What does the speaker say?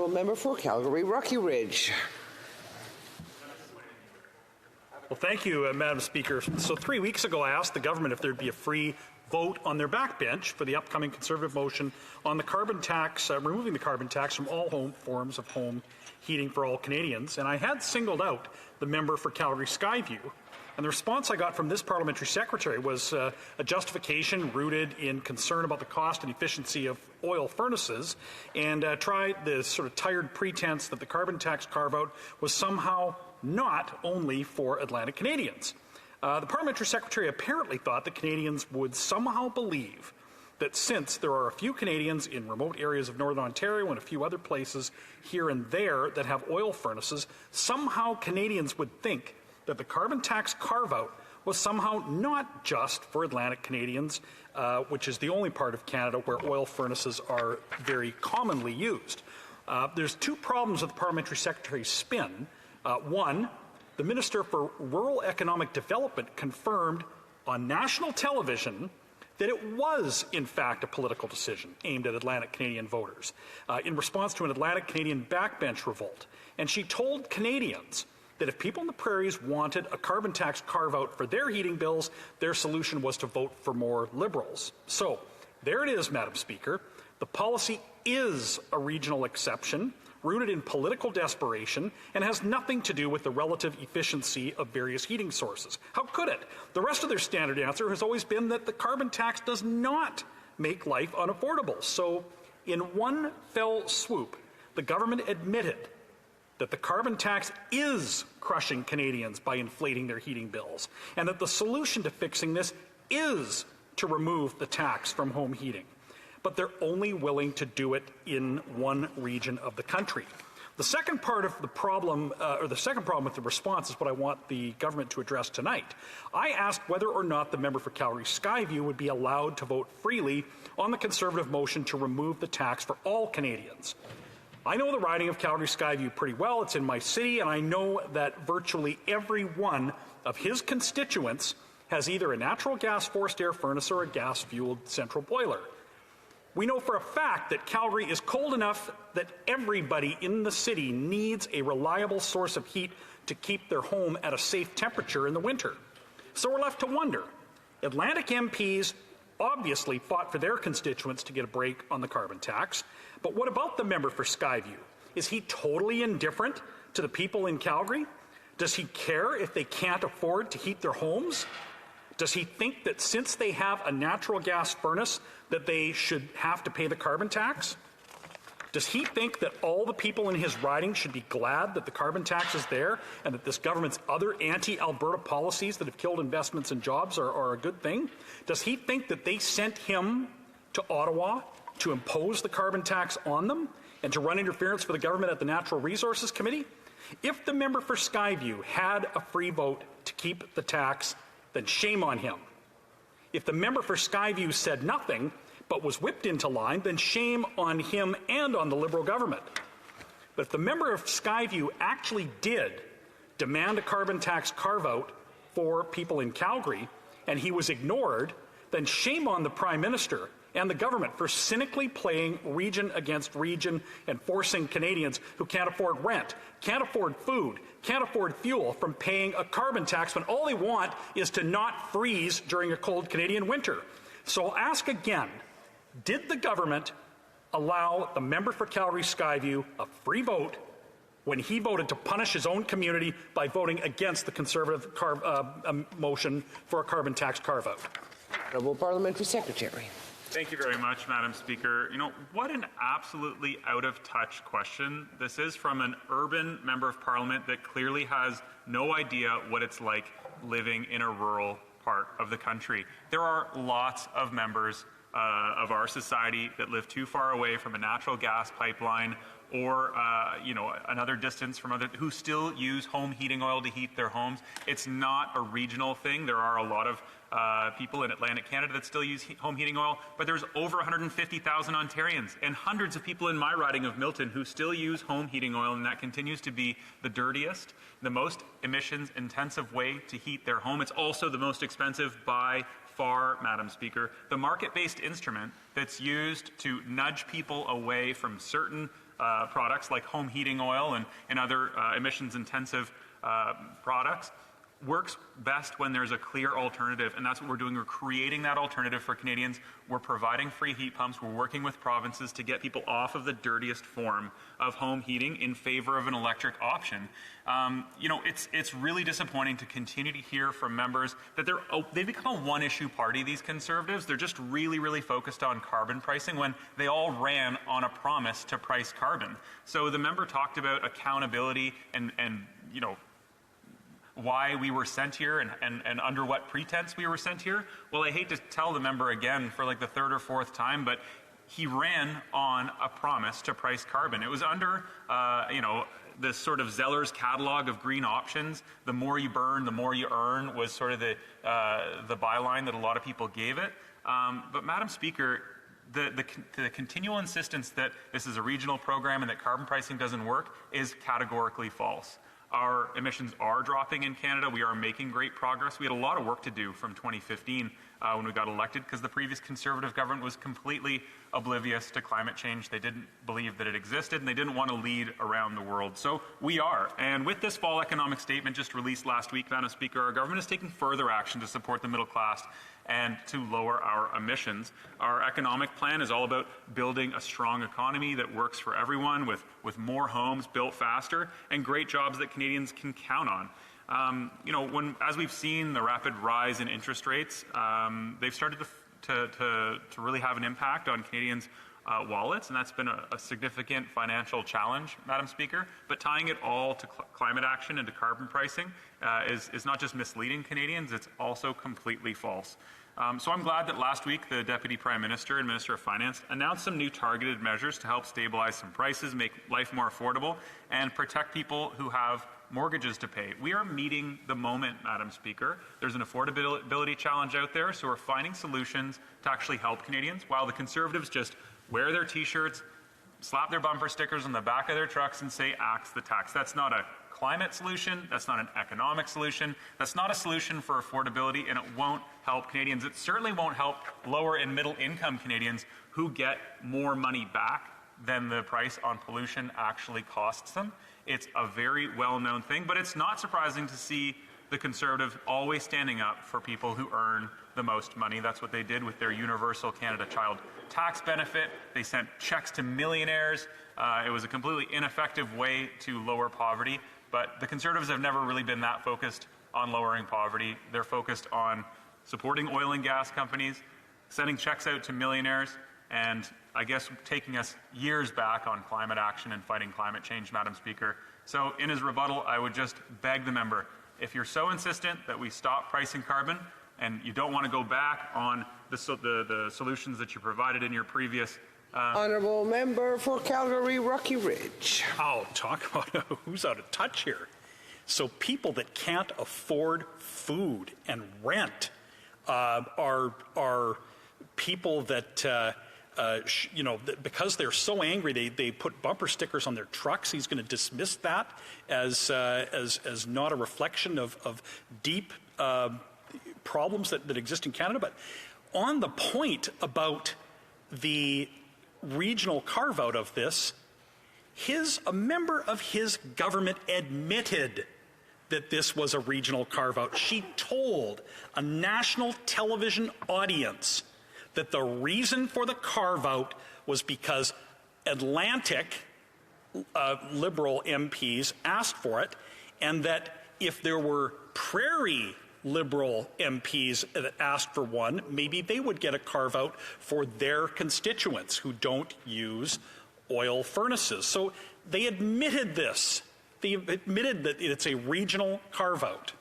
Honourable Member for Calgary, Rocky Ridge. Well, thank you, Madam Speaker. So 3 weeks ago, I asked the government if there'd be a free vote on their backbench for the upcoming Conservative motion on the carbon tax, removing the carbon tax from all forms of home heating for all Canadians. And I had singled out the member for Calgary Skyview. And the response I got from this parliamentary secretary was a justification rooted in concern about the cost and efficiency of oil furnaces, and tried the sort of tired pretense that the carbon tax carve-out was somehow not only for Atlantic Canadians. The parliamentary secretary apparently thought that Canadians would somehow believe that since there are a few Canadians in remote areas of Northern Ontario and a few other places here and there that have oil furnaces, somehow Canadians would think that the carbon tax carve-out was somehow not just for Atlantic Canadians, which is the only part of Canada where oil furnaces are very commonly used. There's two problems with the parliamentary secretary's spin. One, the Minister for Rural Economic Development confirmed on national television that it was, in fact, a political decision aimed at Atlantic Canadian voters in response to an Atlantic Canadian backbench revolt. And she told Canadians that if people in the prairies wanted a carbon tax carve-out for their heating bills, their solution was to vote for more Liberals. So there it is, Madam Speaker. The policy is a regional exception, rooted in political desperation, and has nothing to do with the relative efficiency of various heating sources. How could it? The rest of their standard answer has always been that the carbon tax does not make life unaffordable. So in one fell swoop, the government admitted that the carbon tax is crushing Canadians by inflating their heating bills, and that the solution to fixing this is to remove the tax from home heating. But they're only willing to do it in one region of the country. The second part of the problem, the second problem with the response is what I want the government to address tonight. I asked whether or not the member for Calgary Skyview would be allowed to vote freely on the Conservative motion to remove the tax for all Canadians. I know the riding of Calgary Skyview pretty well. It's in my city, and I know that virtually every one of his constituents has either a natural gas forced air furnace or a gas-fueled central boiler. We know for a fact that Calgary is cold enough that everybody in the city needs a reliable source of heat to keep their home at a safe temperature in the winter. So we're left to wonder. Atlantic MPs obviously fought for their constituents to get a break on the carbon tax, but what about the member for Skyview? Is he totally indifferent to the people in Calgary? Does he care if they can't afford to heat their homes? Does he think that since they have a natural gas furnace that they should have to pay the carbon tax? Does he think that all the people in his riding should be glad that the carbon tax is there and that this government's other anti-Alberta policies that have killed investments and jobs are a good thing? Does he think that they sent him to Ottawa to impose the carbon tax on them and to run interference for the government at the Natural Resources Committee? If the member for Skyview had a free vote to keep the tax, then shame on him. If the member for Skyview said nothing but was whipped into line, then shame on him and on the Liberal government. But if the member of Skyview actually did demand a carbon tax carve-out for people in Calgary, and he was ignored, then shame on the Prime Minister and the government for cynically playing region against region and forcing Canadians who can't afford rent, can't afford food, can't afford fuel from paying a carbon tax when all they want is to not freeze during a cold Canadian winter. So I'll ask again, did the government allow the member for Calgary Skyview a free vote when he voted to punish his own community by voting against the Conservative motion for a carbon tax carve-out? Honourable Parliamentary Secretary. Thank you very much, Madam Speaker. You know, what an absolutely out-of-touch question. This is from an urban member of Parliament that clearly has no idea what it's like living in a rural part of the country. There are lots of members of our society that live too far away from a natural gas pipeline or another distance from other who still use home heating oil to heat their homes. It's not a regional thing. There are a lot of people in Atlantic Canada that still use home heating oil, but there's over 150,000 Ontarians and hundreds of people in my riding of Milton who still use home heating oil, and that continues to be the dirtiest, the most emissions-intensive way to heat their home. It's also the most expensive by far, Madam Speaker. The market-based instrument that's used to nudge people away from certain products like home heating oil and other emissions-intensive products works best when there's a clear alternative, and that's what we're doing. We're creating that alternative for Canadians. We're providing free heat pumps. We're working with provinces to get people off of the dirtiest form of home heating in favor of an electric option. It's really disappointing to continue to hear from members that they've become a one-issue party, these Conservatives. They're just really, really focused on carbon pricing when they all ran on a promise to price carbon. So the member talked about accountability and why we were sent here and under what pretense we were sent here. Well, I hate to tell the member again for like the third or fourth time, but he ran on a promise to price carbon. It was under, this sort of Zeller's catalog of green options. The more you burn, the more you earn was sort of the byline that a lot of people gave it. But Madam Speaker, the continual insistence that this is a regional program and that carbon pricing doesn't work is categorically false. Our emissions are dropping in Canada. We are making great progress. We had a lot of work to do from 2015 when we got elected because the previous Conservative government was completely oblivious to climate change. They didn't believe that it existed, and they didn't want to lead around the world. So we are. And with this fall economic statement just released last week, Madam Speaker, our government is taking further action to support the middle class and to lower our emissions. Our economic plan is all about building a strong economy that works for everyone with more homes built faster and great jobs that Canadians can count on. As we've seen the rapid rise in interest rates, they've started to really have an impact on Canadians' wallets, and that's been a significant financial challenge, Madam Speaker. But tying it all to climate action and to carbon pricing is not just misleading Canadians, it's also completely false. So I'm glad that last week the Deputy Prime Minister and Minister of Finance announced some new targeted measures to help stabilize some prices, make life more affordable, and protect people who have mortgages to pay. We are meeting the moment, Madam Speaker. There's an affordability challenge out there, so we're finding solutions to actually help Canadians, while the Conservatives just wear their T-shirts, slap their bumper stickers on the back of their trucks and say, axe the tax. That's not a climate solution, that's not an economic solution, that's not a solution for affordability, and it won't help Canadians. It certainly won't help lower and middle income Canadians who get more money back than the price on pollution actually costs them. It's a very well-known thing, but it's not surprising to see the Conservative always standing up for people who earn the most money. That's what they did with their Universal Canada Child Tax benefit. They sent checks to millionaires. It was a completely ineffective way to lower poverty. But the Conservatives have never really been that focused on lowering poverty. They're focused on supporting oil and gas companies, sending checks out to millionaires, and I guess taking us years back on climate action and fighting climate change, Madam Speaker. So in his rebuttal, I would just beg the member, if you're so insistent that we stop pricing carbon and you don't want to go back on the solutions that you provided in your previous Honourable Member for Calgary Rocky Ridge. Oh, talk about who's out of touch here. So people that can't afford food and rent are people that, because they're so angry, they put bumper stickers on their trucks. He's going to dismiss that as not a reflection of deep problems that exist in Canada. But on the point about the regional carve-out of this, a member of his government admitted that this was a regional carve-out. She told a national television audience that the reason for the carve-out was because Atlantic Liberal MPs asked for it, and that if there were Prairie Liberal MPs that asked for one, maybe they would get a carve-out for their constituents who don't use oil furnaces. So they admitted this. They admitted that it's a regional carve-out.